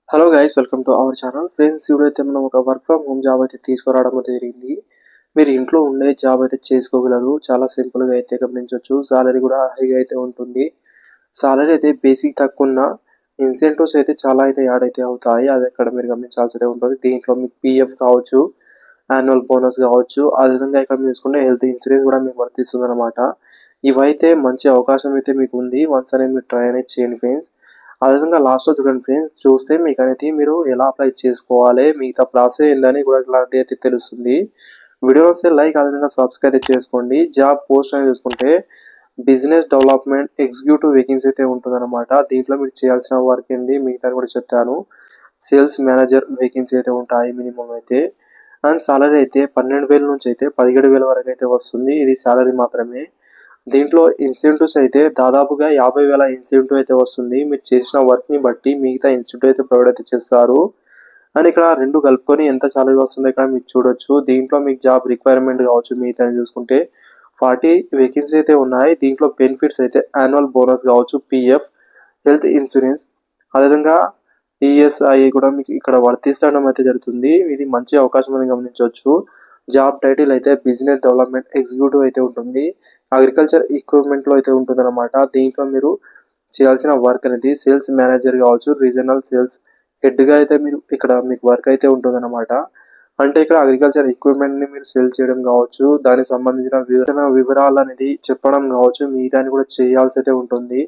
Hello guys, welcome to our channel. Friends, ఇప్పుడైతే మనం ఒక వర్క్ ఫ్రమ్ హోమ్ జాబ్ అయితే తీసుకురావడం జరిగింది. మీరు ఇంట్లో ఉండే జాబ్ అయితే చేసుకోగలరు. చాలా సింపుల్గా అయితే గమనించవచ్చు. సాలరీ కూడా హైగా అయితే ఉంటుంది. సాలరీ అయితే బేసిక్ తక్కువ ఉన్న ఇన్సెంటివ్స్ అయితే చాలా అయితే యాడ్ అయితే అవుతాయి. అది అక్కడ మీరు గమనించాల్సి ఉంటుంది. దీంట్లో మీకు పిఎఫ్ కావచ్చు, యాన్యువల్ బోనస్ కావచ్చు, అదేవిధంగా ఇక్కడ మీరు చూసుకుంటే హెల్త్ ఇన్సూరెన్స్ కూడా మీకు వర్తిస్తుంది అనమాట. ఇవైతే మంచి అవకాశం అయితే మీకు ఉంది. వన్స్ అనేది మీరు ట్రై అనేది చేయండి ఫ్రెండ్స్. అదేవిధంగా లాస్ట్‌లో చూడండి ఫ్రెండ్స్, చూస్తే మీకనేది మీరు ఎలా అప్లై చేసుకోవాలి, మిగతా ప్రాసెస్ ఏందని కూడా క్లారిటీ అయితే తెలుస్తుంది. వీడియో వస్తే లైక్, అదేవిధంగా సబ్స్క్రైబ్ అయితే చేసుకోండి. జాబ్ పోస్ట్ అనేది చూసుకుంటే బిజినెస్ డెవలప్మెంట్ ఎగ్జిక్యూటివ్ వేకెన్సీ అయితే ఉంటుందన్నమాట. దీంట్లో మీరు చేయాల్సిన వర్క్ ఏంది మిగతాది కూడా చెప్తాను. సేల్స్ మేనేజర్ వేకెన్సీ అయితే ఉంటాయి మినిమం అయితే. అండ్ సాలరీ అయితే 12,000 నుంచి అయితే 17,000 వరకు అయితే వస్తుంది. ఇది సాలరీ మాత్రమే. దీంట్లో ఇన్సెంటివ్స్ అయితే దాదాపుగా 50,000 ఇన్సెంటివ్ అయితే వస్తుంది. మీరు చేసిన వర్క్ని బట్టి మిగతా ఇన్సెంటివ్ అయితే ప్రొవైడ్ అయితే చేస్తారు. అండ్ ఇక్కడ రెండు కలుపుకొని ఎంత సాలరీ వస్తుందో ఇక్కడ మీరు చూడొచ్చు. దీంట్లో మీకు జాబ్ రిక్వైర్మెంట్ కావచ్చు, మిగతా చూసుకుంటే 40 వేకెన్సీ అయితే ఉన్నాయి. దీంట్లో బెనిఫిట్స్ అయితే యాన్యువల్ బోనస్ కావచ్చు, పిఎఫ్, హెల్త్ ఇన్సూరెన్స్, అదేవిధంగా ఈఎస్ఐ కూడా మీకు ఇక్కడ వర్తిస్తడం అయితే జరుగుతుంది. ఇది మంచి అవకాశం అని గమనించవచ్చు. జాబ్ టైటిల్ అయితే బిజినెస్ డెవలప్మెంట్ ఎగ్జిక్యూటివ్ అయితే ఉంటుంది. అగ్రికల్చర్ ఎక్విప్మెంట్లో అయితే ఉంటుందన్నమాట. దీంట్లో మీరు చేయాల్సిన వర్క్ అనేది సేల్స్ మేనేజర్ కావచ్చు, రీజనల్ సేల్స్ హెడ్గా అయితే మీరు ఇక్కడ మీకు వర్క్ అయితే ఉంటుందన్నమాట. అంటే ఇక్కడ అగ్రికల్చర్ ఎక్విప్మెంట్ని మీరు సేల్ చేయడం కావచ్చు, దానికి సంబంధించిన వివరాలు అనేది చెప్పడం కావచ్చు, మిగతాని కూడా చేయాల్సి అయితే ఉంటుంది.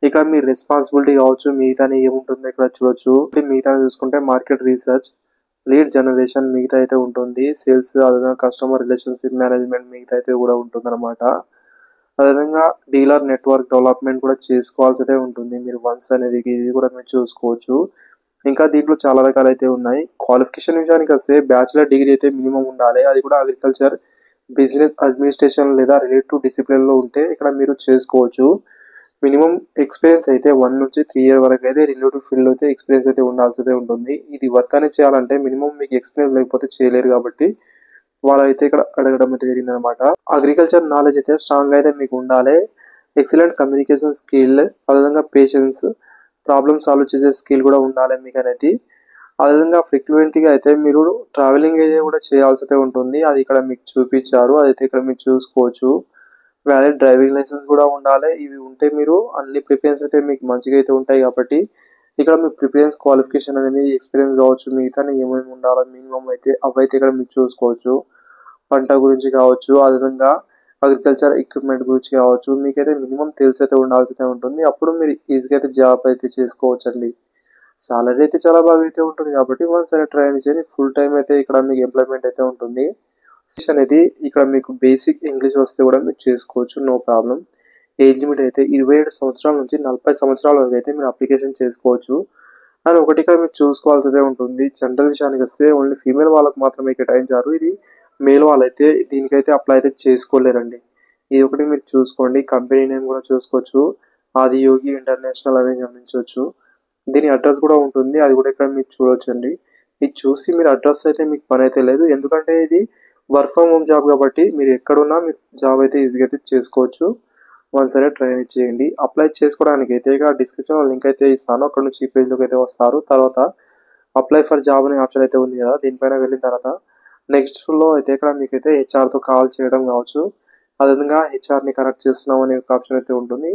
ఇక్కడ మీ రెస్పాన్సిబిలిటీ కావచ్చు, మిగతాని ఏముంటుందో ఇక్కడ చూడొచ్చు. మిగతా చూసుకుంటే మార్కెట్ రీసెర్చ్, లీడ్ జనరేషన్ మిగతా అయితే ఉంటుంది. సేల్స్, అదేవిధంగా కస్టమర్ రిలేషన్షిప్ మేనేజ్మెంట్ మిగతా అయితే కూడా ఉంటుందన్నమాట. అదేవిధంగా డీలర్ నెట్వర్క్ డెవలప్మెంట్ కూడా చేసుకోవాల్సి అయితే ఉంటుంది. మీరు వన్స్ అనేది ఇది కూడా మీరు చూసుకోవచ్చు. ఇంకా దీంట్లో చాలా రకాలు అయితే ఉన్నాయి. క్వాలిఫికేషన్ విషయానికి వస్తే బ్యాచిలర్ డిగ్రీ అయితే మినిమం ఉండాలి. అది కూడా అగ్రికల్చర్, బిజినెస్ అడ్మినిస్ట్రేషన్ లేదా రిలేటివ్ డిసిప్లిన్లో ఉంటే ఇక్కడ మీరు చేసుకోవచ్చు. మినిమం ఎక్స్పీరియన్స్ అయితే 1 నుంచి 3 ఇయర్ వరకు అయితే రిలేటివ్ ఫీల్డ్ అయితే ఎక్స్పీరియన్స్ అయితే ఉండాల్సి అయితే ఉంటుంది. ఇది వర్క్ అనేది చేయాలంటే మినిమం మీకు ఎక్స్పీరియన్స్ లేకపోతే చేయలేరు కాబట్టి వాళ్ళైతే ఇక్కడ అడగడం అయితే జరిగిందనమాట. అగ్రికల్చర్ నాలెడ్జ్ అయితే స్ట్రాంగ్ అయితే మీకు ఉండాలి. ఎక్సలెంట్ కమ్యూనికేషన్ స్కిల్, అదేవిధంగా పేషెన్స్, ప్రాబ్లమ్ సాల్వ్ చేసే స్కిల్ కూడా ఉండాలి మీకు అనేది. అదేవిధంగా ఫ్రీక్వెంట్గా అయితే మీరు ట్రావెలింగ్ అయితే కూడా చేయాల్సి అయితే ఉంటుంది. అది ఇక్కడ మీకు చూపించారు, అదైతే ఇక్కడ మీరు చూసుకోవచ్చు. వ్యాలిడ్ డ్రైవింగ్ లైసెన్స్ కూడా ఉండాలి. ఇవి ఉంటే మీరు అన్ని ప్రిఫరెన్స్ అయితే మీకు మంచిగా అయితే ఉంటాయి కాబట్టి ఇక్కడ మీ ప్రిఫరెన్స్ క్వాలిఫికేషన్ అనేది ఎక్స్పీరియన్స్ కావచ్చు, మిగతా ఏమేమి ఉండాలో మినిమం అయితే అవైతే ఇక్కడ మీరు చూసుకోవచ్చు. పంట గురించి కావచ్చు, అదేవిధంగా అగ్రికల్చర్ ఎక్విప్మెంట్ గురించి కావచ్చు, మీకైతే మినిమం తెలిసి అయితే ఉండాల్సి ఉంటుంది. అప్పుడు మీరు ఈజీగా అయితే జాబ్ అయితే చేసుకోవచ్చు అండి. సాలరీ అయితే చాలా బాగా అయితే ఉంటుంది కాబట్టి వన్స్ అయితే ట్రై చేయండి. ఫుల్ టైం అయితే ఇక్కడ మీకు ఎంప్లాయ్మెంట్ అయితే ఉంటుంది. అనేది ఇక్కడ మీకు బేసిక్ ఇంగ్లీష్ వస్తే కూడా మీరు చేసుకోవచ్చు, నో ప్రాబ్లం. ఏజ్ లిమిట్ అయితే 27 సంవత్సరాల నుంచి 40 సంవత్సరాల వరకు అయితే మీరు అప్లికేషన్ చేసుకోవచ్చు. అండ్ ఒకటి ఇక్కడ మీరు చూసుకోవాల్సిందే ఉంటుంది. జనరల్ విషయానికి వస్తే ఓన్లీ ఫీమేల్ వాళ్ళకి మాత్రమే కేటాయించారు. ఇది మేల్ వాళ్ళైతే దీనికైతే అప్లై అయితే చేసుకోలేరండి. ఇది ఒకటి మీరు చూసుకోండి. కంపెనీ నేమ్ కూడా చూసుకోవచ్చు, ఆదియోగి ఇంటర్నేషనల్ అనేది గమనించవచ్చు. దీని అడ్రస్ కూడా ఉంటుంది, అది కూడా ఇక్కడ మీరు చూడొచ్చండి. ఇది చూసి మీరు అడ్రస్ అయితే మీకు పని అయితే లేదు, ఎందుకంటే ఇది వర్క్ ఫ్రమ్ హోమ్ జాబ్ కాబట్టి మీరు ఎక్కడున్నా మీరు జాబ్ అయితే ఈజీగా అయితే చేసుకోవచ్చు. వన్స్ సరే ట్రై చేయండి. అప్లై చేసుకోవడానికి అయితే ఇక డిస్క్రిప్షన్లో లింక్ అయితే ఇస్తాను, అక్కడ నుంచి ఈ పేజ్లోకి అయితే వస్తారు. తర్వాత అప్లై ఫర్ జాబ్ అనే ఆప్షన్ అయితే ఉంది కదా, దీనిపైన వెళ్ళిన తర్వాత నెక్స్ట్లో అయితే ఇక్కడ మీకైతే హెచ్ఆర్తో కాల్ చేయడం కావచ్చు, అదేవిధంగా హెచ్ఆర్ని కనెక్ట్ చేస్తున్నాం అనే ఒక ఆప్షన్ అయితే ఉంటుంది.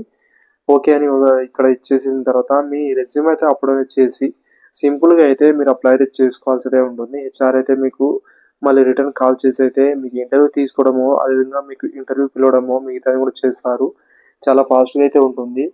ఓకే అని ఇక్కడ ఇచ్చేసిన తర్వాత మీ రెజ్యూమ్ అయితే అప్లోడ్ చేసి సింపుల్గా అయితే మీరు అప్లై అయితే చేసుకోవాల్సి ఉంటుంది. హెచ్ఆర్ అయితే మీకు మళ్ళీ రిటర్న్ కాల్ చేసి అయితే మీకు ఇంటర్వ్యూ తీసుకోవడమో, అదేవిధంగా మీకు ఇంటర్వ్యూ పిలవడమో మిగతాది కూడా చేస్తారు. చాలా పాజిటివ్ అయితే ఉంటుంది.